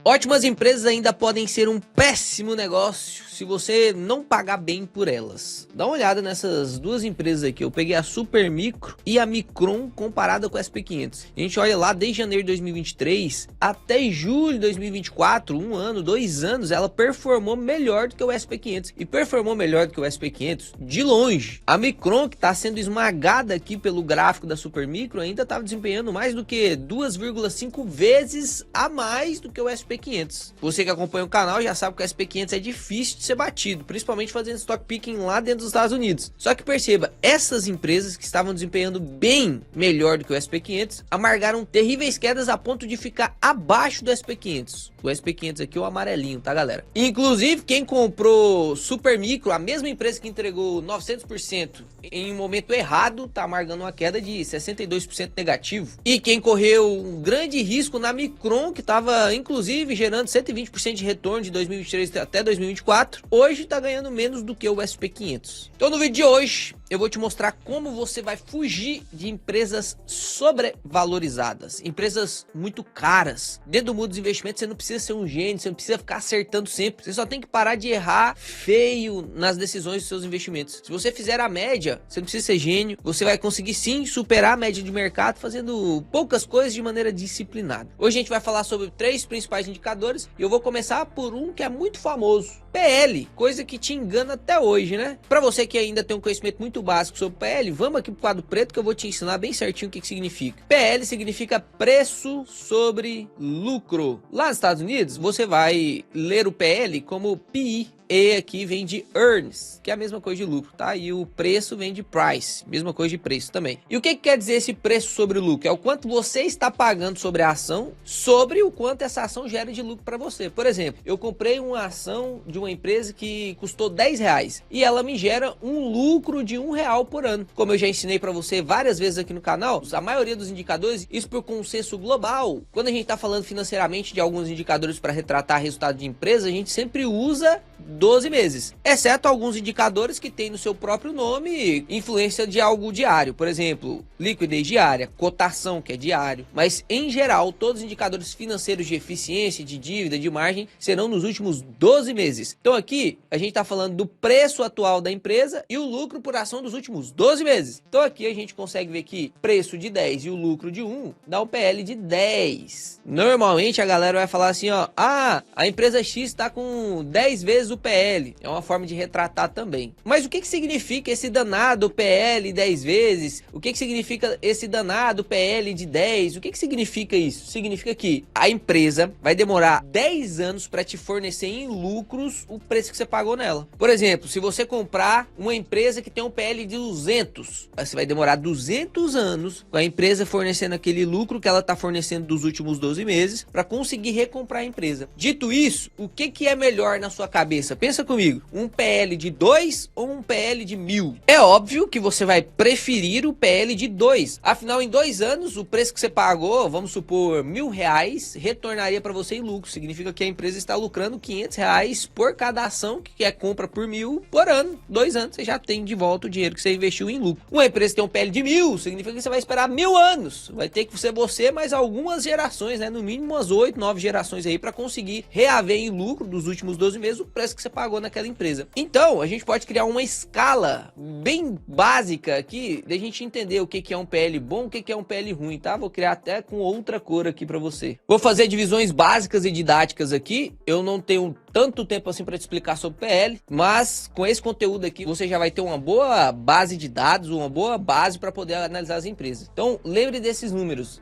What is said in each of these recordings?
Ótimas empresas ainda podem ser um péssimo negócio se você não pagar bem por elas. Dá uma olhada nessas duas empresas aqui. Eu peguei a Supermicro e a Micron comparada com a SP500. A gente olha lá desde janeiro de 2023 até julho de 2024, 1 ano, 2 anos, ela performou melhor do que o SP500. E performou melhor do que o SP500 de longe. A Micron, que está sendo esmagada aqui pelo gráfico da Supermicro, ainda estava desempenhando mais do que 2,5 vezes a mais do que o SP500. Você que acompanha o canal já sabe que o SP500 é difícil de ser batido, principalmente fazendo stock picking lá dentro dos Estados Unidos. Só que perceba, essas empresas que estavam desempenhando bem melhor do que o SP500 amargaram terríveis quedas a ponto de ficar abaixo do SP500. O SP500 aqui é o amarelinho, tá, galera? Inclusive, quem comprou Supermicro, a mesma empresa que entregou 900% em um momento errado, tá amargando uma queda de 62% negativo. E quem correu um grande risco na Micron, que estava inclusive gerando 120% de retorno de 2023 até 2024, hoje tá ganhando menos do que o SP500. Então no vídeo de hoje eu vou te mostrar como você vai fugir de empresas sobrevalorizadas, empresas muito caras. Dentro do mundo dos investimentos você não precisa ser um gênio, você não precisa ficar acertando sempre, você só tem que parar de errar feio nas decisões dos seus investimentos. Se você fizer a média, você não precisa ser gênio, você vai conseguir sim superar a média de mercado fazendo poucas coisas de maneira disciplinada. Hoje a gente vai falar sobre 3 principais indicadores e eu vou começar por um que é muito famoso, PL, coisa que te engana até hoje, né? Para você que ainda tem um conhecimento muito básico sobre PL, vamos aqui pro quadro preto que eu vou te ensinar bem certinho o que significa. PL significa preço sobre lucro. Lá nos Estados Unidos, você vai ler o PL como PI. E aqui vem de earnings, que é a mesma coisa de lucro, tá? E o preço vem de price, mesma coisa de preço também. E o que quer dizer esse preço sobre o lucro? É o quanto você está pagando sobre a ação, sobre o quanto essa ação gera de lucro para você. Por exemplo, eu comprei uma ação de uma empresa que custou R$10 e ela me gera um lucro de R$1 por ano. Como eu já ensinei para você várias vezes aqui no canal, a maioria dos indicadores, isso por consenso global. Quando a gente está falando financeiramente de alguns indicadores para retratar resultado de empresa, a gente sempre usa 12 meses, exceto alguns indicadores que tem no seu próprio nome influência de algo diário, por exemplo, liquidez diária, cotação, que é diário, mas em geral todos os indicadores financeiros de eficiência, de dívida, de margem serão nos últimos 12 meses. Então aqui a gente está falando do preço atual da empresa e o lucro por ação dos últimos 12 meses. Então aqui a gente consegue ver que preço de 10 e o lucro de 1 dá um PL de 10. Normalmente a galera vai falar assim, ó, a empresa X está com 10 vezes o PL, é uma forma de retratar também. Mas o que significa esse danado PL 10 vezes? O que significa esse danado PL de 10? O que significa isso? Significa que a empresa vai demorar 10 anos para te fornecer em lucros o preço que você pagou nela. Por exemplo, se você comprar uma empresa que tem um PL de 200, você vai demorar 200 anos com a empresa fornecendo aquele lucro que ela está fornecendo dos últimos 12 meses para conseguir recomprar a empresa. Dito isso, o que é melhor na sua cabeça? Pensa comigo, um PL de 2 ou um PL de 1000? É óbvio que você vai preferir o PL de 2. Afinal, em 2 anos, o preço que você pagou, vamos supor, R$1.000, retornaria para você em lucro. Significa que a empresa está lucrando R$500 por cada ação que é compra por 1000 por ano. 2 anos, você já tem de volta o dinheiro que você investiu em lucro. Uma empresa que tem um PL de 1000, significa que você vai esperar 1000 anos. Vai ter que ser você mais algumas gerações, né? No mínimo umas 8, 9 gerações aí para conseguir reaver em lucro dos últimos 12 meses o preço que você pagou naquela empresa. Então, a gente pode criar uma escala bem básica aqui, da gente entender o que é um PL bom, o que é um PL ruim, tá? Vou criar até com outra cor aqui para você. Vou fazer divisões básicas e didáticas aqui. Eu não tenho tanto tempo assim para te explicar sobre PL, mas com esse conteúdo aqui você já vai ter uma boa base de dados, uma boa base para poder analisar as empresas. Então, lembre desses números: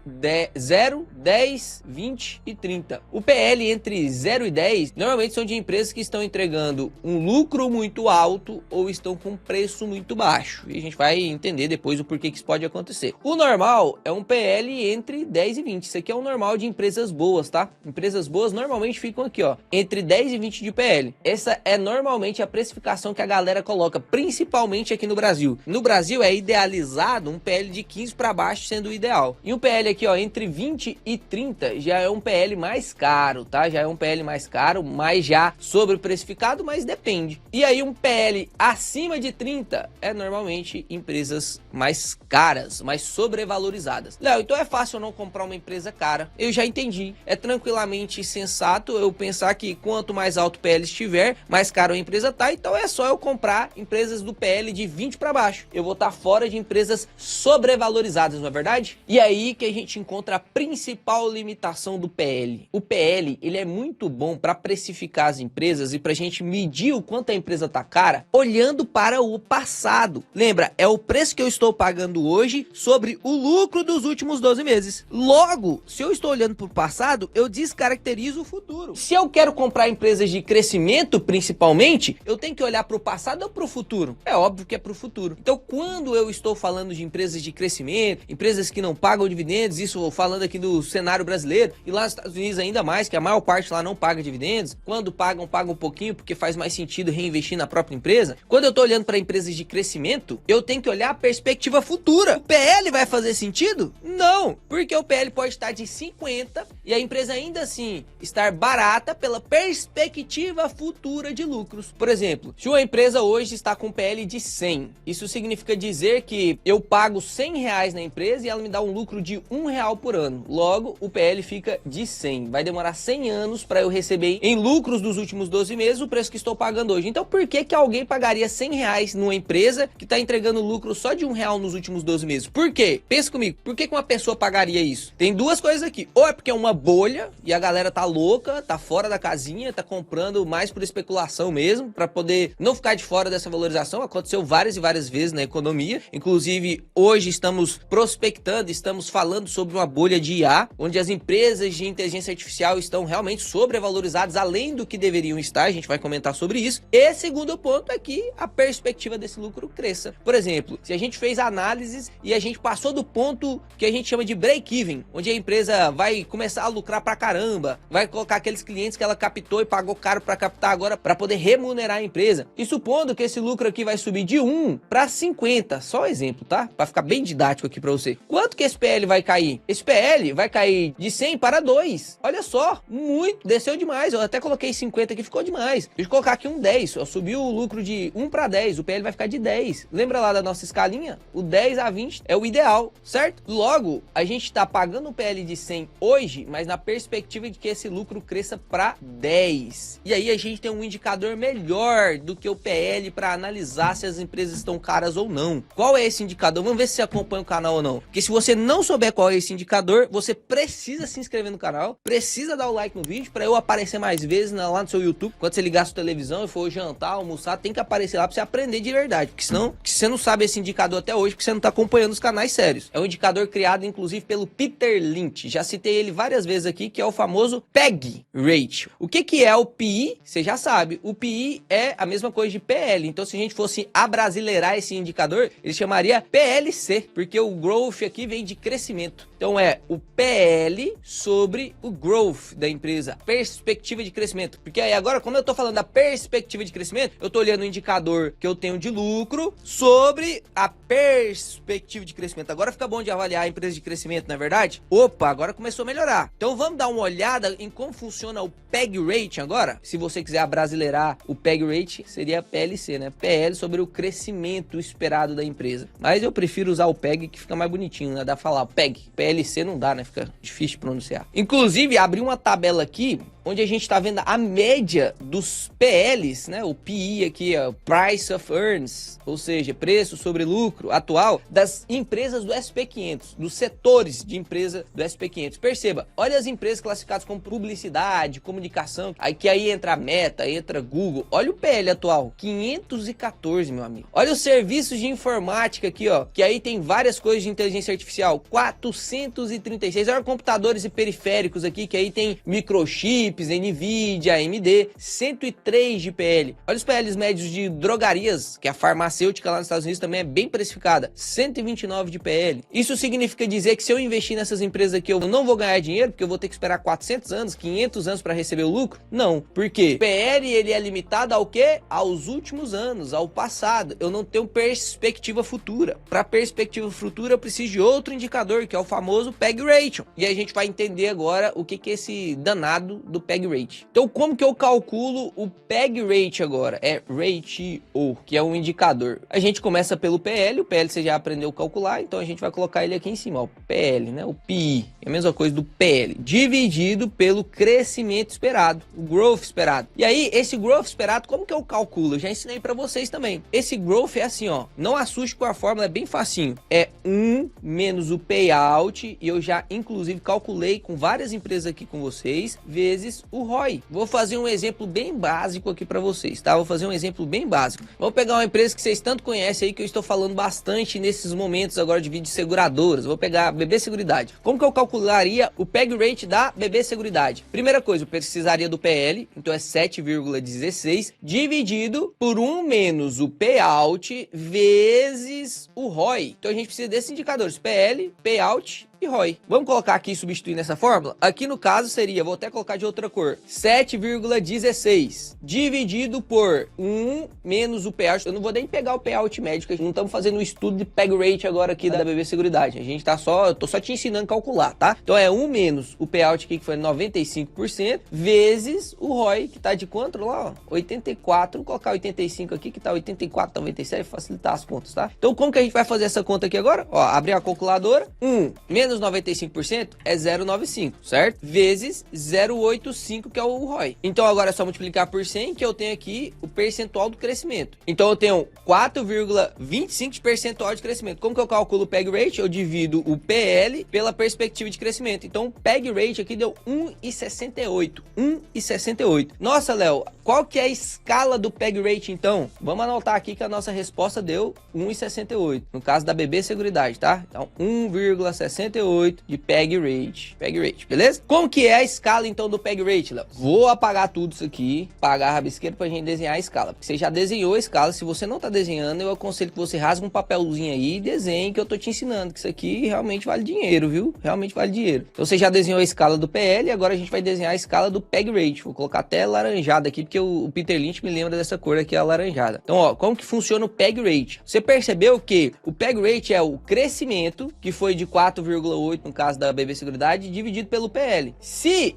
0, 10, 20 e 30. O PL entre 0 e 10 normalmente são de empresas que estão entregando um lucro muito alto ou estão com preço muito baixo. E a gente vai entender depois o porquê que isso pode acontecer. O normal é um PL entre 10 e 20. Isso aqui é o normal de empresas boas, tá? Empresas boas normalmente ficam aqui, ó, entre 10 e 20 de PL. Essa é normalmente a precificação que a galera coloca, principalmente aqui no Brasil. No Brasil é idealizado um PL de 15 para baixo sendo o ideal. E um PL aqui, ó, entre 20 e 30 já é um PL mais caro, tá? Já é um PL mais caro, mas já sobreprecificado. precificado, mas depende. E aí um PL acima de 30 é normalmente empresas mais caras, mais sobrevalorizadas. Léo, então é fácil eu não comprar uma empresa cara? Eu já entendi. É tranquilamente sensato eu pensar que quanto mais alto o PL estiver, mais caro a empresa tá, então é só eu comprar empresas do PL de 20 para baixo. Eu vou estar fora de empresas sobrevalorizadas, não é verdade? E aí que a gente encontra a principal limitação do PL. O PL, ele é muito bom para precificar as empresas e para a gente medir o quanto a empresa tá cara, olhando para o passado. Lembra, é o preço que eu estou pagando hoje sobre o lucro dos últimos 12 meses. Logo, se eu estou olhando para o passado, eu descaracterizo o futuro. Se eu quero comprar empresas de crescimento, principalmente, eu tenho que olhar para o passado ou para o futuro? É óbvio que é para o futuro. Então, quando eu estou falando de empresas de crescimento, empresas que não pagam dividendos, isso falando aqui do cenário brasileiro, e lá nos Estados Unidos ainda mais, que a maior parte lá não paga dividendos, quando pagam, pagam um pouquinho, porque faz mais sentido reinvestir na própria empresa. Quando eu estou olhando para empresas de crescimento, eu tenho que olhar a perspectiva futura. O PL vai fazer sentido? Não, porque o PL pode estar de 50 e a empresa ainda assim estar barata pela perspectiva futura de lucros. Por exemplo, se uma empresa hoje está com PL de 100, isso significa dizer que eu pago R$100 na empresa e ela me dá um lucro de R$1 por ano. Logo, o PL fica de 100. Vai demorar 100 anos para eu receber em lucros dos últimos 12 meses o preço que estou pagando hoje. Então, por que alguém pagaria R$100 numa empresa que está entregando lucro só de R$1 nos últimos 12 meses? Por quê? Pensa comigo, por que uma pessoa pagaria isso? Tem duas coisas aqui. Ou é porque é uma bolha e a galera tá louca, tá fora da casinha, tá comprando mais por especulação mesmo, para poder não ficar de fora dessa valorização. Aconteceu várias e várias vezes na economia. Inclusive, hoje estamos prospectando, estamos falando sobre uma bolha de IA, onde as empresas de inteligência artificial estão realmente sobrevalorizadas, além do que deveriam estar. A gente vai comentar sobre isso. E segundo ponto é que a perspectiva desse lucro cresça. Por exemplo, se a gente fez análises e a gente passou do ponto que a gente chama de break-even, onde a empresa vai começar a lucrar pra caramba, vai colocar aqueles clientes que ela captou e pagou caro para captar agora para poder remunerar a empresa. E supondo que esse lucro aqui vai subir de 1 para 50, só um exemplo, tá? Para ficar bem didático aqui para você. Quanto que esse PL vai cair? Esse PL vai cair de 100 para 2. Olha só, muito, desceu demais. Eu até coloquei 50 aqui, ficou demais. Deixa eu colocar aqui um 10, ó, subiu o lucro de 1 para 10, o PL vai ficar de 10. Lembra lá da nossa escalinha? O 10 a 20 é o ideal, certo? Logo, a gente está pagando um PL de 100 hoje, mas na perspectiva de que esse lucro cresça para 10. E aí a gente tem um indicador melhor do que o PL para analisar se as empresas estão caras ou não. Qual é esse indicador? Vamos ver se você acompanha o canal ou não. Porque se você não souber qual é esse indicador, você precisa se inscrever no canal, precisa dar o like no vídeo para eu aparecer mais vezes lá no seu YouTube. Quando você ligar a sua televisão e for jantar, almoçar, tem que aparecer lá para você aprender de verdade. Porque senão, se você não sabe esse indicador até hoje, porque você não está acompanhando os canais sérios. É um indicador criado, inclusive, pelo Peter Lynch. Já citei ele várias vezes aqui, que é o famoso PEG Ratio. O que é o PI? Você já sabe. O PI é a mesma coisa de PL. Então, se a gente fosse abrasileirar esse indicador, ele chamaria PLC, porque o growth aqui vem de crescimento. Então, é o PL sobre o growth da empresa, perspectiva de crescimento. Porque aí agora, como eu tô falando da perspectiva de crescimento, eu tô olhando o indicador que eu tenho de lucro sobre a perspectiva de crescimento. Agora fica bom de avaliar a empresa de crescimento, não é verdade? Opa, agora começou a melhorar. Então vamos dar uma olhada em como funciona o PEG Rate agora. Se você quiser abrasileirar o PEG Rate, seria PLC, né? PL sobre o crescimento esperado da empresa. Mas eu prefiro usar o PEG, que fica mais bonitinho, né? Dá pra falar PEG. PLC não dá, né? Fica difícil de pronunciar. Inclusive, abri uma tabela aqui onde a gente está vendo a média dos PLs, né? O PI aqui, ó, Price of Earnings, ou seja, preço sobre lucro atual das empresas do SP500, dos setores de empresa do SP500. Perceba, olha as empresas classificadas como publicidade, comunicação, aí entra a Meta, entra Google. Olha o PL atual, 514, meu amigo. Olha os serviços de informática aqui, ó, que aí tem várias coisas de inteligência artificial, 436. Olha computadores e periféricos aqui, que aí tem microchips, Nvidia, AMD, 103 de PL. Olha os PLs médios de drogarias, que a farmacêutica lá nos Estados Unidos também é bem precificada, 129 de PL. Isso significa dizer que se eu investir nessas empresas aqui, eu não vou ganhar dinheiro, porque eu vou ter que esperar 400 anos, 500 anos para receber o lucro? Não, porque o PL ele é limitado ao quê? Aos últimos anos, ao passado. Eu não tenho perspectiva futura. Para perspectiva futura, eu preciso de outro indicador, que é o famoso PEG Ratio. E a gente vai entender agora o que é esse danado do do PEG Rate. Então, como que eu calculo o PEG Rate agora? É Ratio, que é um indicador. A gente começa pelo PL, o PL você já aprendeu a calcular, então a gente vai colocar ele aqui em cima, ó, o PL, né? O PI, é a mesma coisa do PL, dividido pelo crescimento esperado, o growth esperado. E aí, esse growth esperado, como que eu calculo? Eu já ensinei para vocês também. Esse growth é assim, ó, não assuste com a fórmula, é bem facinho. É 1 menos o payout, e eu já inclusive calculei com várias empresas aqui com vocês, vezes o ROI. Vou fazer um exemplo bem básico aqui para vocês, tá? Vou fazer um exemplo bem básico. Vou pegar uma empresa que vocês tanto conhecem aí, que eu estou falando bastante nesses momentos agora de vídeo de seguradoras. Vou pegar a BB Seguridade. Como que eu calcularia o PEG Rate da BB Seguridade? Primeira coisa, eu precisaria do PL, então é 7,16, dividido por 1 menos o payout vezes o ROI. Então a gente precisa desses indicadores, PL, payout e ROI. Vamos colocar aqui, substituir nessa fórmula? Aqui no caso seria, vou até colocar de outra cor, 7,16 dividido por 1 menos o payout. Eu não vou nem pegar o payout médico, não estamos fazendo um estudo de PEG Rate agora aqui da BB Seguridade. A gente tá só, eu tô só te ensinando a calcular, tá? Então é 1 menos o payout aqui, que foi 95%, vezes o ROI, que tá de quanto lá, ó? 84, vou colocar 85 aqui, que tá 84, 97, facilitar as contas, tá? Então como que a gente vai fazer essa conta aqui agora? Ó, abrir a calculadora, 1 menos 95% é 0,95, certo? Vezes 0,85, que é o ROI. Então agora é só multiplicar por 100, que eu tenho aqui o percentual do crescimento. Então eu tenho 4,25 de percentual de crescimento. Como que eu calculo o PEG Rate? Eu divido o PL pela perspectiva de crescimento. Então o PEG Rate aqui deu 1,68. 1,68. Nossa, Léo, qual que é a escala do PEG Rate então? Vamos anotar aqui que a nossa resposta deu 1,68. No caso da BB Seguridade, tá? Então 1,68 de PEG Rate. PEG Rate, beleza? Como que é a escala então do PEG Rate, Léo? Vou apagar tudo isso aqui, apagar a rabisqueira pra gente desenhar a escala, porque você já desenhou a escala. Se você não tá desenhando, eu aconselho que você rasgue um papelzinho aí e desenhe, que eu tô te ensinando, que isso aqui realmente vale dinheiro, viu? Realmente vale dinheiro. Então você já desenhou a escala do PL, agora a gente vai desenhar a escala do PEG Rate. Vou colocar até laranjada aqui, porque o Peter Lynch me lembra dessa cor aqui, a laranjada. Então, ó, como que funciona o PEG Rate? Você percebeu que o PEG Rate é o crescimento, que foi de 4,8 no caso da BB Seguridade, dividido pelo PL. Se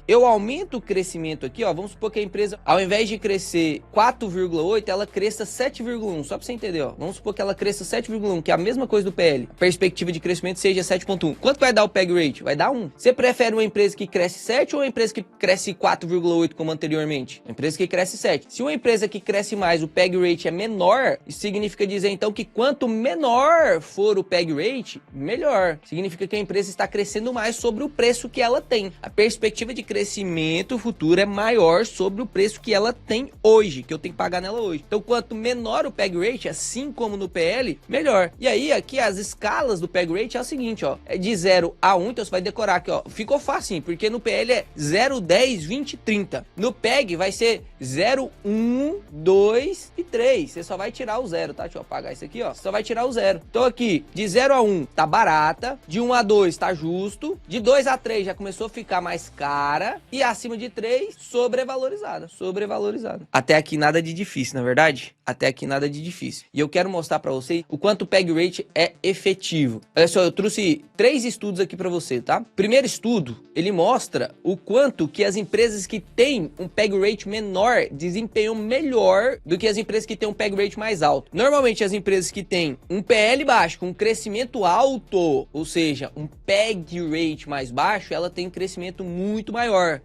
eu aumento o crescimento aqui, ó, vamos supor que a empresa, ao invés de crescer 4,8, ela cresça 7,1, só pra você entender, ó. Vamos supor que ela cresça 7,1, que é a mesma coisa do PL. A perspectiva de crescimento seja 7,1. Quanto vai dar o PEG Rate? Vai dar 1. Você prefere uma empresa que cresce 7 ou uma empresa que cresce 4,8 como anteriormente? Uma empresa que cresce 7. Se uma empresa que cresce mais, o PEG Rate é menor, isso significa dizer então que quanto menor for o PEG Rate, melhor. Significa que a empresa está crescendo mais sobre o preço que ela tem. A perspectiva de crescimento futuro é maior sobre o preço que ela tem hoje, que eu tenho que pagar nela hoje. Então, quanto menor o PEG Rate, assim como no PL, melhor. E aí, aqui, as escalas do PEG Rate é o seguinte, ó. É de 0 a 1, então você vai decorar aqui, ó. Ficou fácil, porque no PL é 0, 10, 20, 30. No PEG vai ser 0, 1, 2 e 3. Você só vai tirar o 0, tá? Deixa eu apagar isso aqui, ó. Você só vai tirar o 0. Então, aqui, de 0 a 1 tá barata. De 1 a 2 tá justo, de 2 a 3 já começou a ficar mais cara, e acima de 3, sobrevalorizada. Até aqui nada de difícil, na verdade? Até aqui nada de difícil. E eu quero mostrar pra vocês o quanto o PEG Rate é efetivo. Olha só, eu trouxe 3 estudos aqui pra você, tá? Primeiro estudo, ele mostra o quanto que as empresas que têm um PEG Rate menor desempenham melhor do que as empresas que têm um PEG Rate mais alto. Normalmente as empresas que têm um PL baixo, com um crescimento alto, ou seja, um PEG Rate mais baixo, ela tem um crescimento muito maior.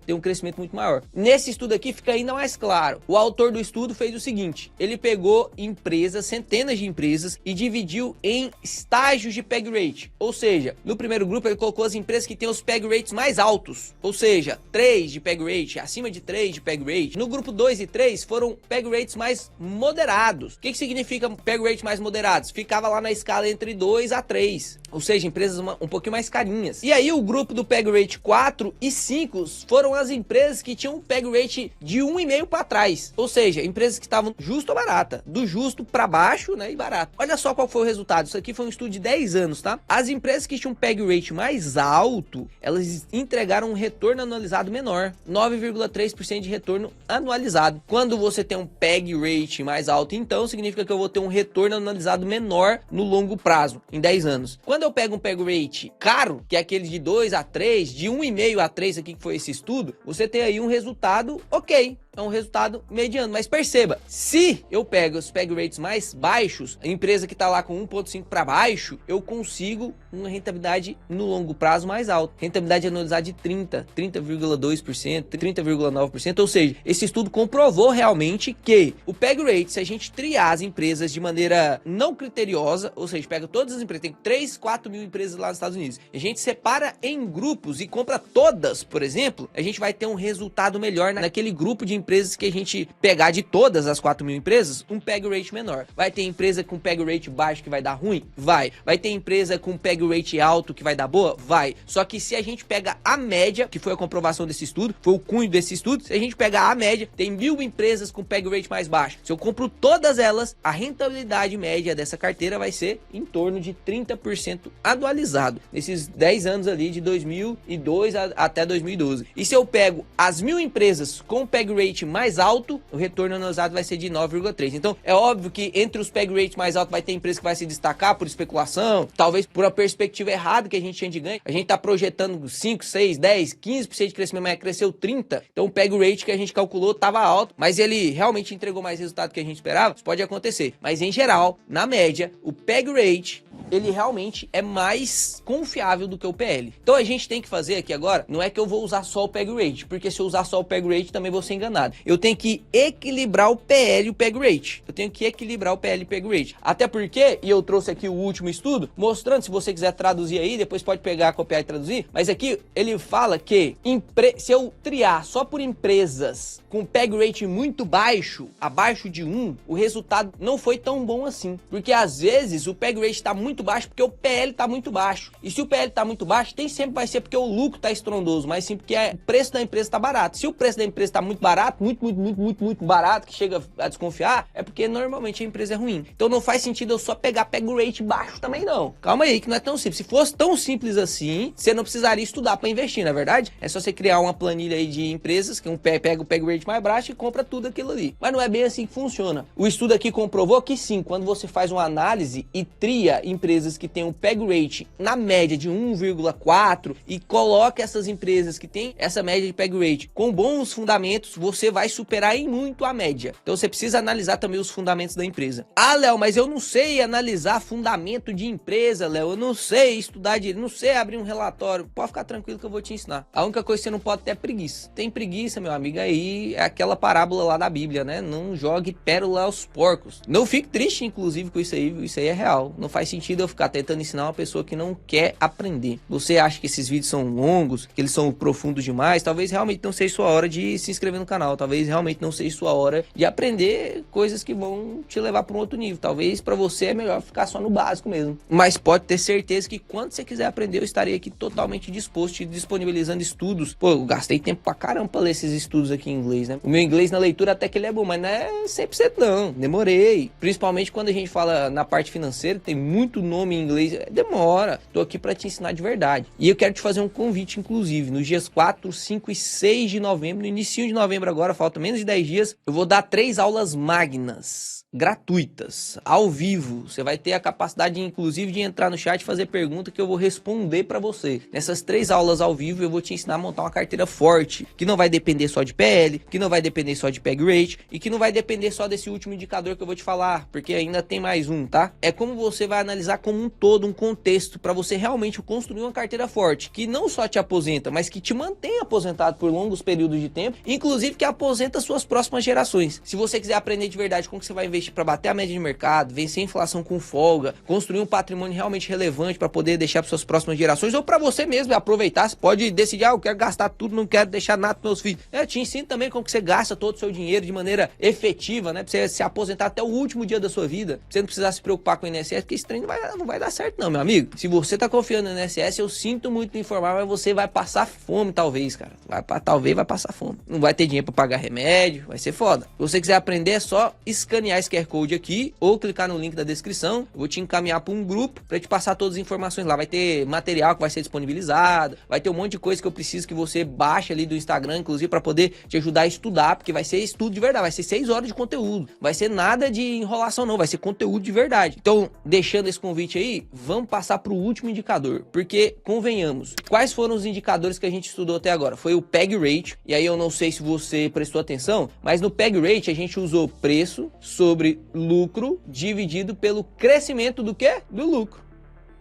Nesse estudo aqui fica ainda mais claro. O autor do estudo fez o seguinte, ele pegou empresas, centenas de empresas, e dividiu em estágios de PEG Rate. Ou seja, no primeiro grupo ele colocou as empresas que têm os PEG Rates mais altos. Ou seja, 3 de PEG Rate, acima de 3 de PEG Rate. No grupo 2 e 3 foram PEG Rates mais moderados. O que significa PEG Rate mais moderados? Ficava lá na escala entre 2 a 3. Ou seja, empresas um pouquinho mais carinhas. E aí o grupo do PEG Rate 4 e 5 foram as empresas que tinham um PEG Rate de 1,5 para trás. Ou seja, empresas que estavam justo ou barata. Do justo para baixo, né, e barato. Olha só qual foi o resultado. Isso aqui foi um estudo de 10 anos, tá? As empresas que tinham um PEG Rate mais alto, elas entregaram um retorno anualizado menor. 9,3% de retorno anualizado. Quando você tem um PEG Rate mais alto, então significa que eu vou ter um retorno anualizado menor no longo prazo, em 10 anos. Quando Quando eu pego um PEG rate caro, que é aquele de 2 a 3, de 1,5 a 3 aqui que foi esse estudo, você tem aí um resultado ok. É um resultado mediano, mas perceba, se eu pego os PEG rates mais baixos, a empresa que tá lá com 1,5 para baixo, eu consigo uma rentabilidade no longo prazo mais alta. Rentabilidade anualizada de 30,2%, 30,9%, ou seja, esse estudo comprovou realmente que o PEG rate, se a gente triar as empresas de maneira não criteriosa, ou seja, pega todas as empresas, tem 3, 4 mil empresas lá nos Estados Unidos, a gente separa em grupos e compra todas, por exemplo, a gente vai ter um resultado melhor naquele grupo de empresas que a gente pegar de todas as 4 mil empresas, um PEG rate menor. Vai ter empresa com PEG rate baixo que vai dar ruim? Vai. Vai ter empresa com PEG rate alto que vai dar boa? Vai. Só que se a gente pega a média, que foi a comprovação desse estudo, foi o cunho desse estudo, se a gente pegar a média, tem 1.000 empresas com PEG rate mais baixo. Se eu compro todas elas, a rentabilidade média dessa carteira vai ser em torno de 30% anualizado, nesses 10 anos ali de 2002 até 2012. E se eu pego as 1.000 empresas com PEG rate mais alto, o retorno anualizado vai ser de 9,3. Então, é óbvio que entre os PEG rates mais altos vai ter empresa que vai se destacar por especulação, talvez por uma perspectiva errada que a gente tinha de ganho. A gente tá projetando 5, 6, 10, 15% de crescimento, mas cresceu 30%. Então, o PEG rate que a gente calculou tava alto, mas ele realmente entregou mais resultado que a gente esperava. Isso pode acontecer. Mas, em geral, na média, o PEG rate, ele realmente é mais confiável do que o PL. Então, a gente tem que fazer aqui agora, não é que eu vou usar só o PEG rate, porque se eu usar só o PEG rate, também vou ser enganado. Eu tenho que equilibrar o PL e o PEG rate. Eu tenho que equilibrar o PL e o PEG rate. Até porque, e eu trouxe aqui o último estudo, mostrando, se você quiser traduzir aí, depois pode pegar, copiar e traduzir, mas aqui ele fala que se eu triar só por empresas com PEG rate muito baixo, abaixo de 1, o resultado não foi tão bom assim. Porque às vezes o PEG rate está muito baixo porque o PL está muito baixo. E se o PL está muito baixo, nem sempre vai ser porque o lucro está estrondoso, mas sim porque o preço da empresa está barato. Se o preço da empresa está muito barato, muito barato, que chega a desconfiar, é porque normalmente a empresa é ruim. Então não faz sentido eu só pegar PEG rate baixo também não. Calma aí, que não é tão simples. Se fosse tão simples assim, você não precisaria estudar para investir, na verdade. É só você criar uma planilha aí de empresas que pega o PEG rate mais baixo e compra tudo aquilo ali. Mas não é bem assim que funciona. O estudo aqui comprovou que sim, quando você faz uma análise e tria empresas que têm um PEG rate na média de 1,4 e coloca essas empresas que têm essa média de PEG rate com bons fundamentos, você vai superar em muito a média. Então você precisa analisar também os fundamentos da empresa. Ah, Léo, mas eu não sei analisar fundamento de empresa, Léo. Eu não sei estudar direito, não sei abrir um relatório. Pode ficar tranquilo que eu vou te ensinar. A única coisa que você não pode ter é preguiça. Tem preguiça, meu amigo, aí é aquela parábola lá da Bíblia, né? Não jogue pérola aos porcos. Não fique triste, inclusive, com isso aí. Isso aí é real. Não faz sentido eu ficar tentando ensinar uma pessoa que não quer aprender. Você acha que esses vídeos são longos, que eles são profundos demais? Talvez realmente não seja sua hora de se inscrever no canal. Talvez realmente não seja sua hora de aprender coisas que vão te levar para um outro nível. Talvez para você é melhor ficar só no básico mesmo. Mas pode ter certeza que quando você quiser aprender, eu estarei aqui totalmente disposto, te disponibilizando estudos. Pô, eu gastei tempo pra caramba pra ler esses estudos aqui em inglês, né? O meu inglês na leitura até que ele é bom, mas não é 100% não. Demorei. Principalmente quando a gente fala na parte financeira, tem muito nome em inglês. Demora. Tô aqui pra te ensinar de verdade. E eu quero te fazer um convite, inclusive, nos dias 4, 5 e 6 de novembro, no início de novembro agora, faltam menos de 10 dias, eu vou dar 3 aulas magnas, gratuitas, ao vivo. Você vai ter a capacidade, inclusive, de entrar no chat e fazer pergunta que eu vou responder para você. Nessas 3 aulas ao vivo, eu vou te ensinar a montar uma carteira forte, que não vai depender só de PL, que não vai depender só de PEG rate e que não vai depender só desse último indicador que eu vou te falar, porque ainda tem mais um, tá? É como você vai analisar como um todo, um contexto, para você realmente construir uma carteira forte, que não só te aposenta, mas que te mantém aposentado por longos períodos de tempo, inclusive que aposenta suas próximas gerações. Se você quiser aprender de verdade como que você vai investir para bater a média de mercado, vencer a inflação com folga, construir um patrimônio realmente relevante para poder deixar para suas próximas gerações, ou para você mesmo aproveitar, você pode decidir, eu quero gastar tudo, não quero deixar nada para meus filhos. Eu te ensino também como que você gasta todo o seu dinheiro de maneira efetiva, né? Pra você se aposentar até o último dia da sua vida, pra você não precisar se preocupar com o INSS, porque esse trem não vai dar certo não, meu amigo. Se você tá confiando no INSS, eu sinto muito em informar, mas você vai passar fome talvez, cara. Talvez vai passar fome. Não vai ter dinheiro para pagar remédio, vai ser foda. Se você quiser aprender, é só escanear esse esse QR Code aqui ou clicar no link da descrição. Eu vou te encaminhar para um grupo para te passar todas as informações lá. Vai ter material que vai ser disponibilizado, vai ter um monte de coisa que eu preciso que você baixe ali do Instagram, inclusive para poder te ajudar a estudar, porque vai ser estudo de verdade, vai ser 6 horas de conteúdo. Vai ser nada de enrolação não, vai ser conteúdo de verdade. Então, deixando esse convite aí, vamos passar para o último indicador, porque convenhamos, quais foram os indicadores que a gente estudou até agora? Foi o PEG Rate, e aí eu não sei se você prestou atenção, mas no PEG Rate a gente usou preço sobre lucro dividido pelo crescimento do quê? Do lucro.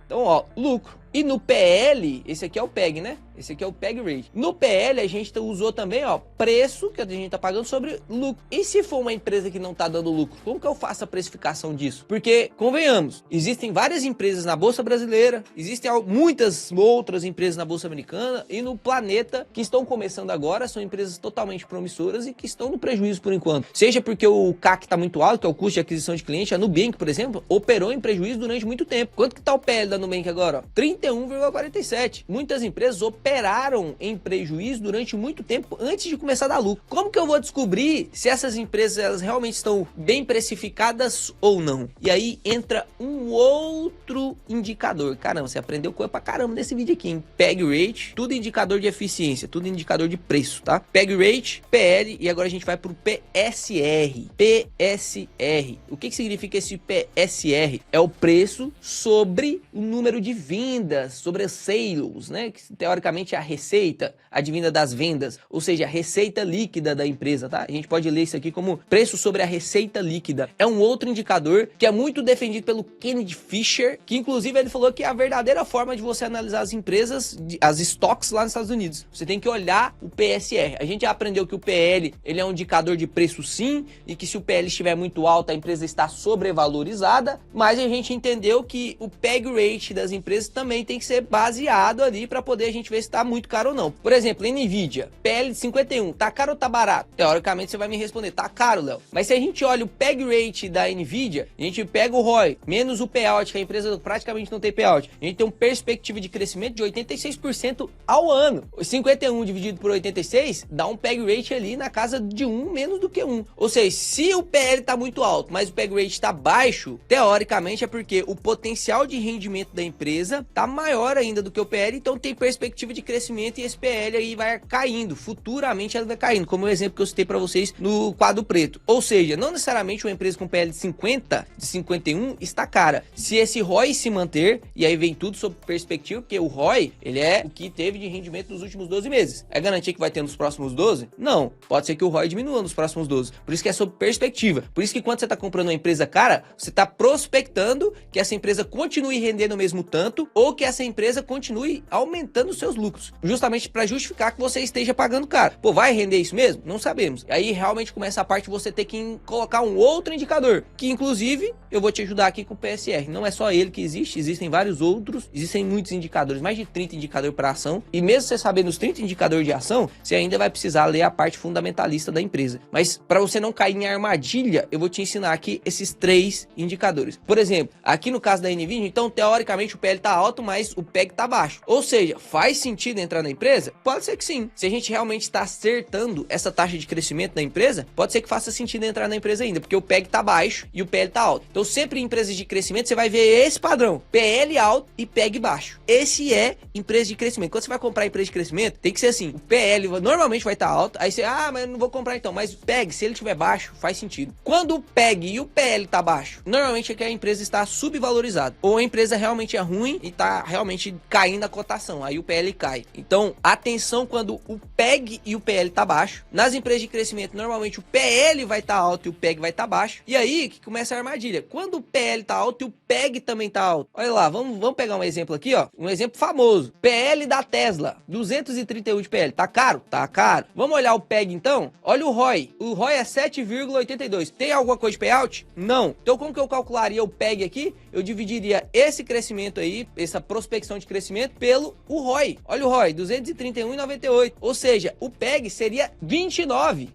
Então, ó, lucro. E no PL, esse aqui é o PEG, né? Esse aqui é o PEG Rate. No PL, a gente usou também, ó, preço que a gente tá pagando sobre lucro. E se for uma empresa que não tá dando lucro, como que eu faço a precificação disso? Porque, convenhamos, existem várias empresas na Bolsa Brasileira, existem muitas outras empresas na Bolsa Americana e no planeta que estão começando agora, são empresas totalmente promissoras e que estão no prejuízo por enquanto. Seja porque o CAC tá muito alto, que é o custo de aquisição de cliente. A Nubank, por exemplo, operou em prejuízo durante muito tempo. Quanto que tá o PL da Nubank agora? Ó? 31,47. Muitas empresas operaram em prejuízo durante muito tempo antes de começar a dar lucro. Como que eu vou descobrir se essas empresas elas realmente estão bem precificadas ou não? E aí entra um outro indicador. Caramba, você aprendeu coisa pra caramba nesse vídeo aqui, hein? PEG Rate, tudo indicador de eficiência, tudo indicador de preço, tá? PEG Rate, PL e agora a gente vai pro PSR. PSR. O que significa esse PSR? É o preço sobre o número de vendas, sobre as sales, né? Que teoricamente é a receita advinda das vendas, ou seja, a receita líquida da empresa, tá? A gente pode ler isso aqui como preço sobre a receita líquida. É um outro indicador que é muito defendido pelo Kennedy Fisher, que inclusive ele falou que é a verdadeira forma de você analisar as empresas, as stocks lá nos Estados Unidos. Você tem que olhar o PSR. A gente já aprendeu que o PL, ele é um indicador de preço sim, e que se o PL estiver muito alto, a empresa está sobrevalorizada, mas a gente entendeu que o PEG Rate das empresas também tem que ser baseado ali para poder a gente ver se está muito caro ou não. Por exemplo, Nvidia, PL de 51, tá caro ou tá barato? Teoricamente você vai me responder, tá caro, Léo. Mas se a gente olha o PEG Rate da Nvidia, a gente pega o ROI, menos o payout, que a empresa praticamente não tem payout, a gente tem uma perspectiva de crescimento de 86% ao ano. 51 dividido por 86 dá um PEG Rate ali na casa de 1 menos do que 1. Ou seja, se o PL tá muito alto, mas o PEG Rate tá baixo, teoricamente é porque o potencial de rendimento da empresa tá maior ainda do que o PL, então tem perspectiva de crescimento e esse PL aí vai caindo, futuramente ela vai caindo, como o exemplo que eu citei para vocês no quadro preto. Ou seja, não necessariamente uma empresa com PL de 50, de 51 está cara. Se esse ROI se manter, e aí vem tudo sobre perspectiva, porque o ROI, ele é o que teve de rendimento nos últimos 12 meses. É garantia que vai ter nos próximos 12? Não. Pode ser que o ROI diminua nos próximos 12. Por isso que é sobre perspectiva. Por isso que quando você está comprando uma empresa cara, você está prospectando que essa empresa continue rendendo o mesmo tanto, ou que essa empresa continue aumentando os seus lucros, justamente para justificar que você esteja pagando caro. Pô, vai render isso mesmo? Não sabemos. Aí realmente começa a parte de você ter que colocar um outro indicador, que inclusive eu vou te ajudar aqui com o PSR. Não é só ele que existe, existem vários outros, existem muitos indicadores, mais de 30 indicadores para ação, e mesmo você sabendo os 30 indicadores de ação, você ainda vai precisar ler a parte fundamentalista da empresa. Mas para você não cair em armadilha, eu vou te ensinar aqui esses 3 indicadores. Por exemplo, aqui no caso da Nvidia, então teoricamente o PL tá alto, mas o PEG tá baixo. Ou seja, faz sentido entrar na empresa? Pode ser que sim. Se a gente realmente está acertando essa taxa de crescimento da empresa, pode ser que faça sentido entrar na empresa ainda, porque o PEG tá baixo e o PL tá alto. Então sempre em empresas de crescimento você vai ver esse padrão, PL alto e PEG baixo. Esse é empresa de crescimento. Quando você vai comprar empresa de crescimento, tem que ser assim, o PL normalmente vai estar alto, aí você, mas eu não vou comprar então, mas o PEG, se ele estiver baixo, faz sentido. Quando o PEG e o PL tá baixo, normalmente é que a empresa está subvalorizada, ou a empresa realmente é ruim e tá realmente caindo a cotação, aí o PL cai. Então, atenção quando o PEG e o PL tá baixo. Nas empresas de crescimento, normalmente o PL vai estar alto e o PEG vai estar baixo. E aí que começa a armadilha. Quando o PL tá alto e o PEG também tá alto. Olha lá, vamos pegar um exemplo aqui, ó. Um exemplo famoso. PL da Tesla, 231 de PL. Tá caro? Tá caro. Vamos olhar o PEG então? Olha o ROI. O ROI é 7,82. Tem alguma coisa de payout? Não. Então como que eu calcularia o PEG aqui? Eu dividiria esse crescimento aí, essa prospecção de crescimento pelo o ROI. Olha o ROI, 231,98. Ou seja, o PEG seria 29.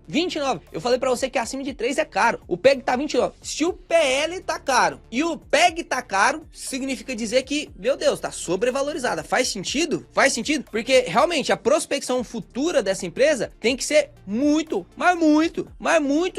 Eu falei para você que acima de 3 é caro. O PEG tá 29. Se o PL tá caro e o PEG tá caro, significa dizer que, meu Deus, tá sobrevalorizada. Faz sentido? Faz sentido? Porque realmente a prospecção futura dessa empresa tem que ser muito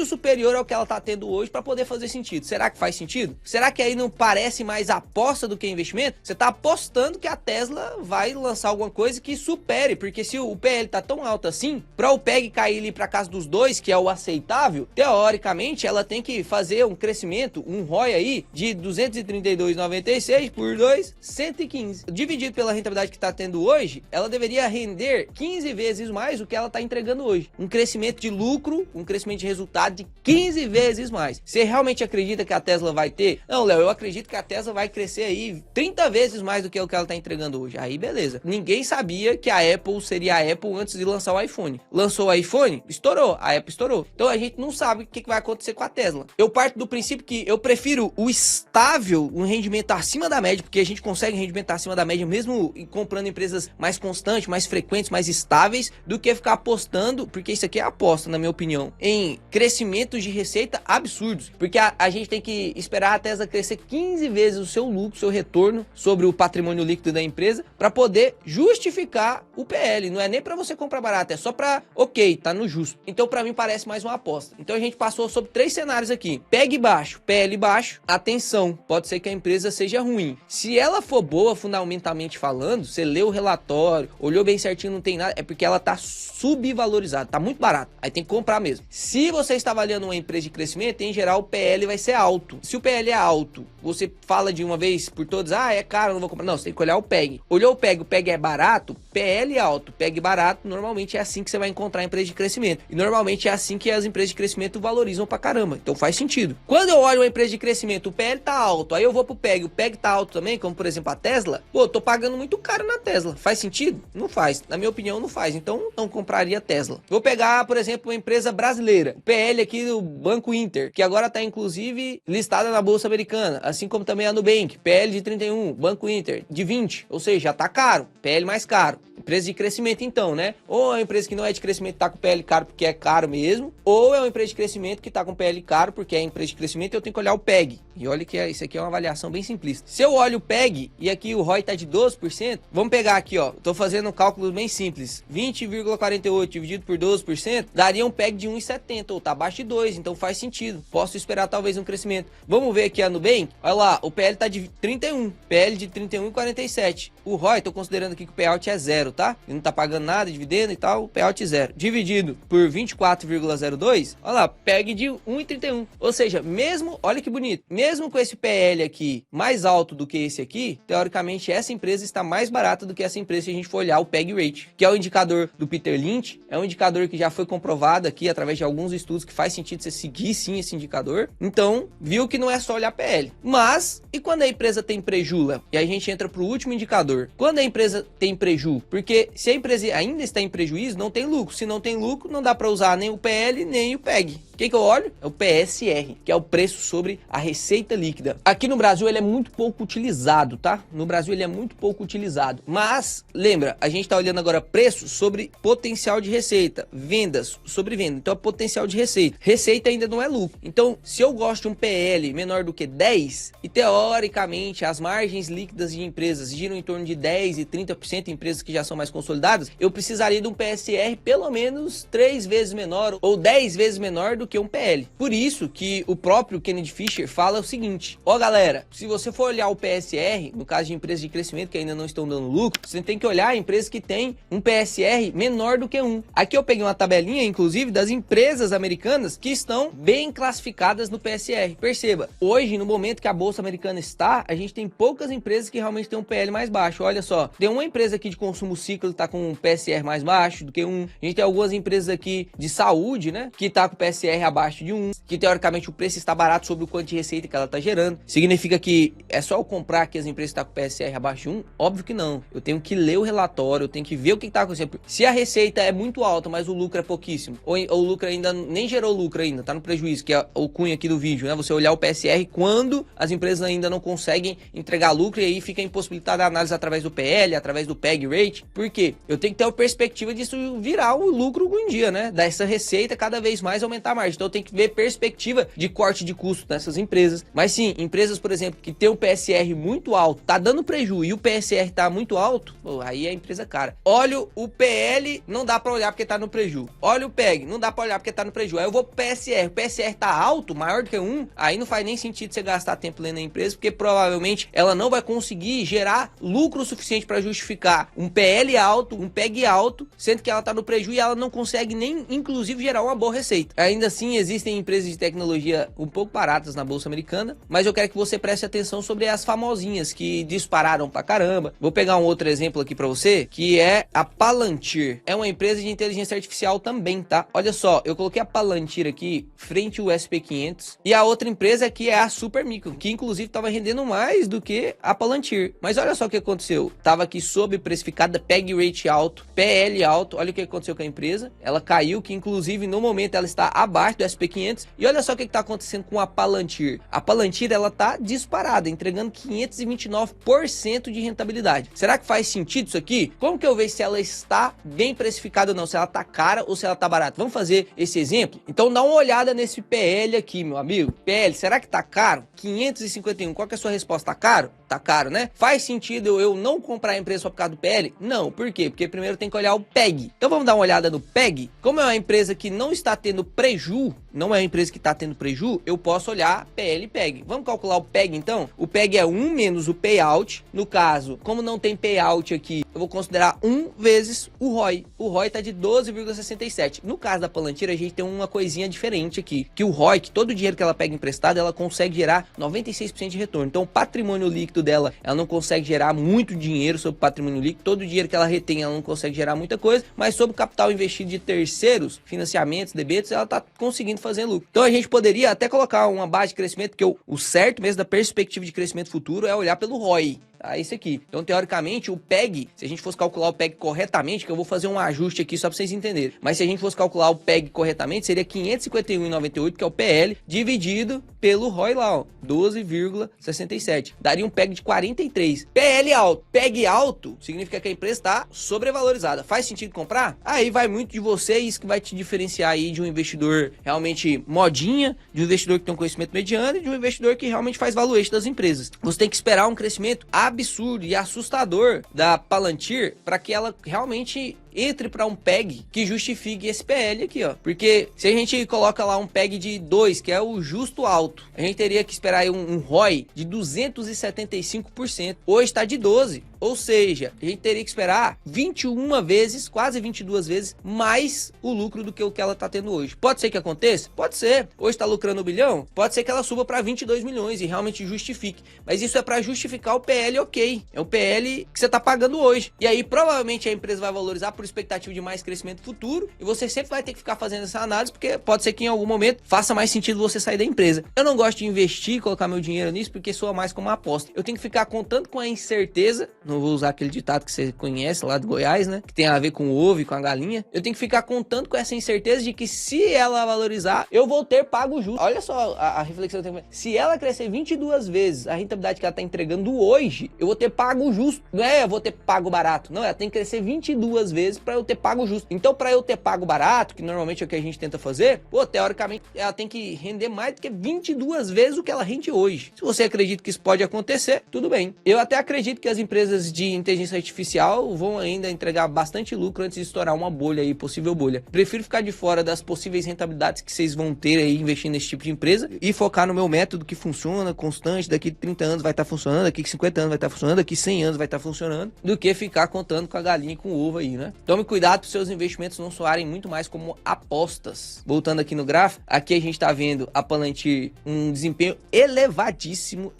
superior ao que ela tá tendo hoje para poder fazer sentido. Será que faz sentido? Será que aí não parece mais aposta do que investimento? Você tá apostando que a Tesla vai lançar alguma coisa que supere, porque se o PL tá tão alto assim, para o PEG cair ali para casa dos 2, que é o aceitável, teoricamente ela tem que fazer um crescimento, um ROI aí de 232,96 por 2, 115. Dividido pela rentabilidade que tá tendo hoje, ela deveria render 15 vezes mais o que ela tá entregando hoje. Um crescimento de lucro, um crescimento de resultado de 15 vezes mais. Você realmente acredita que a Tesla vai ter? Não, Léo, eu acredito que a Tesla vai crescer aí 30 vezes mais do que o que ela tá entregando hoje. Aí beleza. Ninguém sabia que a Apple seria a Apple antes de lançar o iPhone. Lançou o iPhone, estourou, a Apple estourou. Então a gente não sabe o que vai acontecer com a Tesla. Eu parto do princípio que eu prefiro o estável, um rendimento acima da média, porque a gente consegue rendimento acima da média mesmo comprando empresas mais constantes, mais frequentes, mais estáveis, do que ficar apostando, porque isso aqui é aposta, na minha opinião, em crescimentos de receita absurdos. Porque a gente tem que esperar a Tesla crescer 15 vezes o seu lucro, seu retorno sobre o patrimônio líquido da empresa, para poder justificar o PL. Não é nem para você comprar barato, é só para, ok, tá no justo. Então para mim parece mais uma aposta. Então a gente passou sobre 3 cenários aqui: PEG baixo, PL baixo. Atenção, pode ser que a empresa seja ruim. Se ela for boa fundamentalmente falando, você leu o relatório, olhou bem certinho, não tem nada, é porque ela tá subvalorizada, tá muito barato. Aí tem que comprar mesmo. Se você está avaliando uma empresa de crescimento, em geral o PL vai ser alto. Se o PL é alto, você fala de uma vez por todas, é caro, não vou comprar. Não, você tem que olhar o PEG. Olhou o PEG é barato, PL alto, PEG barato, normalmente é assim que você vai encontrar a empresa de crescimento. E normalmente é assim que as empresas de crescimento valorizam pra caramba. Então faz sentido. Quando eu olho uma empresa de crescimento, o PL tá alto, aí eu vou pro PEG, o PEG tá alto também, como por exemplo a Tesla, pô, tô pagando muito caro na Tesla. Faz sentido? Não faz. Na minha opinião, não faz. Então não compraria Tesla. Vou pegar, por exemplo, uma empresa brasileira, o PL aqui do Banco Inter, que agora tá inclusive listada na Bolsa Americana, assim como também a Nubank, PL de 31, Banco Inter de 20, ou seja, já tá caro, PL mais caro. Empresa de crescimento então, né? Ou é uma empresa que não é de crescimento, tá com PL caro porque é caro mesmo, ou é uma empresa de crescimento que tá com PL caro porque é empresa de crescimento e eu tenho que olhar o PEG. E olha que isso aqui é uma avaliação bem simplista. Se eu olho o PEG e aqui o ROI tá de 12%, vamos pegar aqui, ó, tô fazendo um cálculo bem simples, 20,48 dividido por 12%, daria um PEG de 1,70, ou tá abaixo de 2, então faz sentido. Posso esperar talvez um crescimento. Vamos ver aqui a Nubank, olha lá, o PL tá de 31, PL de 31,47. O ROI, tô considerando aqui que o payout é 0, tá? E não tá pagando nada, dividendo e tal, o payout 0. Dividido por 24,02, olha lá, PEG de 1,31. Ou seja, mesmo, olha que bonito, mesmo com esse PL aqui mais alto do que esse aqui, teoricamente essa empresa está mais barata do que essa empresa se a gente for olhar o PEG Rate, que é o indicador do Peter Lynch, é um indicador que já foi comprovado aqui através de alguns estudos que faz sentido você seguir sim esse indicador. Então, viu que não é só olhar PL. Mas, e quando a empresa tem preju, Léo? E aí a gente entra pro último indicador. Quando a empresa tem preju? Porque se a empresa ainda está em prejuízo, não tem lucro. Se não tem lucro, não dá para usar nem o PL, nem o PEG. O que eu olho? É o PSR, que é o preço sobre a receita líquida. Aqui no Brasil ele é muito pouco utilizado, tá? No Brasil ele é muito pouco utilizado. Mas, lembra, a gente tá olhando agora preço sobre potencial de receita, vendas sobre venda. Então é potencial de receita. Receita ainda não é lucro. Então, se eu gosto de um PL menor do que 10, e teoricamente as margens líquidas de empresas giram em torno de 10 e 30% em empresas que já são mais consolidadas, eu precisaria de um PSR pelo menos 3 vezes menor ou 10 vezes menor do que um PL. Por isso que o próprio Kennedy Fisher fala o seguinte: galera, se você for olhar o PSR, no caso de empresas de crescimento que ainda não estão dando lucro, você tem que olhar empresas que têm um PSR menor do que 1. Aqui eu peguei uma tabelinha, inclusive, das empresas americanas que estão bem classificadas no PSR. Perceba, hoje, no momento que a Bolsa Americana está, a gente tem poucas empresas que realmente têm um PL mais baixo. Olha só, tem uma empresa aqui de consumo cíclico que está com um PSR mais baixo do que 1. A gente tem algumas empresas aqui de saúde, né, que está com PSR abaixo de 1, que teoricamente o preço está barato sobre o quanto de receita que ela está gerando. Significa que é só eu comprar que as empresas estão com PSR abaixo de 1? Óbvio que não. Eu tenho que ler o relatório, eu tenho que ver o que está acontecendo. Se a receita é muito alta, mas o lucro é pouquíssimo, ou o lucro ainda nem gerou lucro ainda, está no prejuízo, que é o cunho aqui do vídeo, né? Você olhar o PSR quando as empresas ainda não conseguem entregar lucro e aí fica impossibilitada a análise através do PL, através do PEG Rate, porque eu tenho que ter a perspectiva disso virar um lucro algum dia, né? Dessa receita cada vez mais aumentar a margem. Então eu tenho que ver perspectiva de corte de custo nessas empresas. Mas sim, empresas, por exemplo, que tem um PSR muito alto, tá dando prejuízo e o PSR tá muito alto, pô, aí é a empresa cara. Olha o PL, não dá pra olhar porque tá no prejuízo. Olha o PEG, não dá pra olhar porque tá no prejuízo. Aí eu vou pro PSR, o PSR tá alto, maior do que 1, aí não faz nem sentido você gastar tempo lendo a empresa, porque provavelmente ela não vai conseguir gerar lucro suficiente para justificar um PL alto, um PEG alto, sendo que ela tá no prejuízo e ela não consegue nem, inclusive, gerar uma boa receita. Ainda assim, existem empresas de tecnologia um pouco baratas na Bolsa Americana, mas eu quero que você preste atenção sobre as famosinhas que dispararam pra caramba. Vou pegar um outro exemplo aqui para você, que é a Palantir. É uma empresa de inteligência artificial também, tá? Olha só, eu coloquei a Palantir aqui frente ao SP500 e a outra empresa aqui é a Supermicro, que inclusive estava rendendo mais do que a Palantir. Mas olha só o que aconteceu. Tava aqui sobreprecificada, PEG Rate alto, PL alto. Olha o que aconteceu com a empresa. Ela caiu, que inclusive no momento ela está abaixo do SP500. E olha só o que está acontecendo com a Palantir. A Palantir, ela tá disparada, entregando 529% de rentabilidade. Será que faz sentido isso aqui? Como que eu vejo se ela está bem precificada ou não? Se ela tá cara ou se ela tá barata? Vamos fazer esse exemplo? Então dá uma olhada nesse PL aqui, meu amigo. PL, será que tá caro? 551. Qual que é a sua resposta? Tá caro? Tá caro, né? Faz sentido eu não comprar a empresa só por causa do PL? Não. Por quê? Porque primeiro tem que olhar o PEG. Então vamos dar uma olhada no PEG. Como é uma empresa que não está tendo preju, não é uma empresa que está tendo preju, eu posso olhar PL e PEG. Vamos calcular o PEG então? O PEG é 1 menos o payout. No caso, como não tem payout aqui, eu vou considerar 1 vezes o ROI. O ROI está de 12,67. No caso da Palantir, a gente tem uma coisinha diferente aqui, que o ROI, que todo o dinheiro que ela pega emprestado, ela consegue gerar 96% de retorno. Então o patrimônio líquido dela, ela não consegue gerar muito dinheiro sobre o patrimônio líquido. Todo o dinheiro que ela retém, ela não consegue gerar muita coisa, mas sobre o capital investido de terceiros, financiamentos, debêntures, ela está conseguindo fazer lucro. Então a gente poderia até colocar uma base de crescimento, porque o certo mesmo da perspectiva de crescimento futuro é olhar pelo ROI. Tá, esse aqui. Então, teoricamente, o PEG, se a gente fosse calcular o PEG corretamente, que eu vou fazer um ajuste aqui só para vocês entenderem, mas se a gente fosse calcular o PEG corretamente, seria 551,98, que é o PL, dividido pelo ROI lá, ó, 12,67. Daria um PEG de 43. PL alto. PEG alto significa que a empresa está sobrevalorizada. Faz sentido comprar? Aí vai muito de você, isso que vai te diferenciar aí de um investidor realmente modinha, de um investidor que tem um conhecimento mediano e de um investidor que realmente faz valuation das empresas. Você tem que esperar um crescimento absurdo e assustador da Palantir para que ela realmente entre para um PEG que justifique esse PL aqui, ó. Porque se a gente coloca lá um PEG de 2, que é o justo alto, a gente teria que esperar aí um ROI de 275%. Hoje está de 12. Ou seja, a gente teria que esperar 21 vezes, quase 22 vezes, mais o lucro do que o que ela está tendo hoje. Pode ser que aconteça? Pode ser. Hoje está lucrando 1 bilhão? Pode ser que ela suba para 22 milhões e realmente justifique. Mas isso é para justificar o PL ok. É o PL que você está pagando hoje. E aí, provavelmente, a empresa vai valorizar por expectativa de mais crescimento futuro. E você sempre vai ter que ficar fazendo essa análise, porque pode ser que em algum momento faça mais sentido você sair da empresa. Eu não gosto de investir, colocar meu dinheiro nisso, porque soa mais como uma aposta. Eu tenho que ficar contando com a incerteza. Não vou usar aquele ditado que você conhece lá do Goiás, né? Que tem a ver com o ovo e com a galinha. Eu tenho que ficar contando com essa incerteza de que se ela valorizar, eu vou ter pago justo. Olha só a reflexão que eu tenho. Se ela crescer 22 vezes a rentabilidade que ela tá entregando hoje, eu vou ter pago justo. Não é eu vou ter pago barato. Não, ela tem que crescer 22 vezes para eu ter pago justo. Então, para eu ter pago barato, que normalmente é o que a gente tenta fazer, pô, teoricamente, ela tem que render mais do que 22 vezes o que ela rende hoje. Se você acredita que isso pode acontecer, tudo bem. Eu até acredito que as empresas de inteligência artificial vão ainda entregar bastante lucro antes de estourar uma bolha aí, possível bolha. Prefiro ficar de fora das possíveis rentabilidades que vocês vão ter aí investindo nesse tipo de empresa e focar no meu método que funciona, constante, daqui 30 anos vai estar funcionando, daqui 50 anos vai estar funcionando, daqui 100 anos vai estar funcionando, do que ficar contando com a galinha e com o ovo aí, né? Tome cuidado para os seus investimentos não soarem muito mais como apostas. Voltando aqui no gráfico, aqui a gente está vendo a Palantir um desempenho elevadíssimo,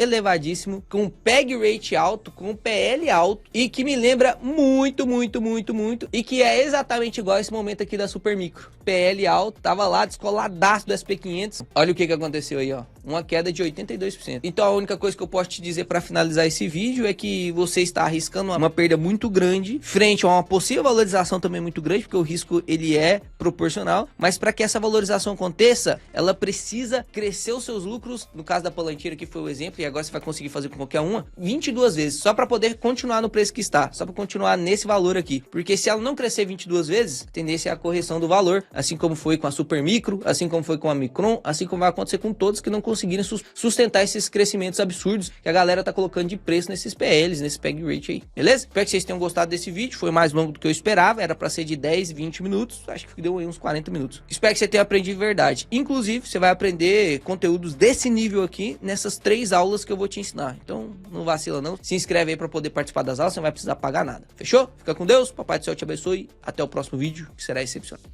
com PEG rate alto, com PL alto, e que me lembra muito, e que é exatamente igual a esse momento aqui da Supermicro. PL alto, tava lá descoladaço do SP500. Olha o que aconteceu aí, ó. uma queda de 82%. Então a única coisa que eu posso te dizer para finalizar esse vídeo é que você está arriscando uma perda muito grande frente a uma possível valorização também muito grande, porque o risco ele é proporcional, mas para que essa valorização aconteça, ela precisa crescer os seus lucros, no caso da Palantir que foi o exemplo, e agora você vai conseguir fazer com qualquer uma, 22 vezes, só para poder continuar no preço que está, só para continuar nesse valor aqui, porque se ela não crescer 22 vezes, a tendência é a correção do valor, assim como foi com a Supermicro, assim como foi com a Micron, assim como vai acontecer com todos que não conseguirem sustentar esses crescimentos absurdos que a galera tá colocando de preço nesses PLs, nesse PEG Rate aí, beleza? Espero que vocês tenham gostado desse vídeo, foi mais longo do que eu esperava, era para ser de 10, 20 minutos, acho que deu aí uns 40 minutos. Espero que você tenha aprendido de verdade. Inclusive, você vai aprender conteúdos desse nível aqui nessas 3 aulas que eu vou te ensinar. Então, não vacila não. Se inscreve aí para poder participar das aulas, você não vai precisar pagar nada. Fechou? Fica com Deus, Papai do Céu te abençoe. Até o próximo vídeo, que será excepcional.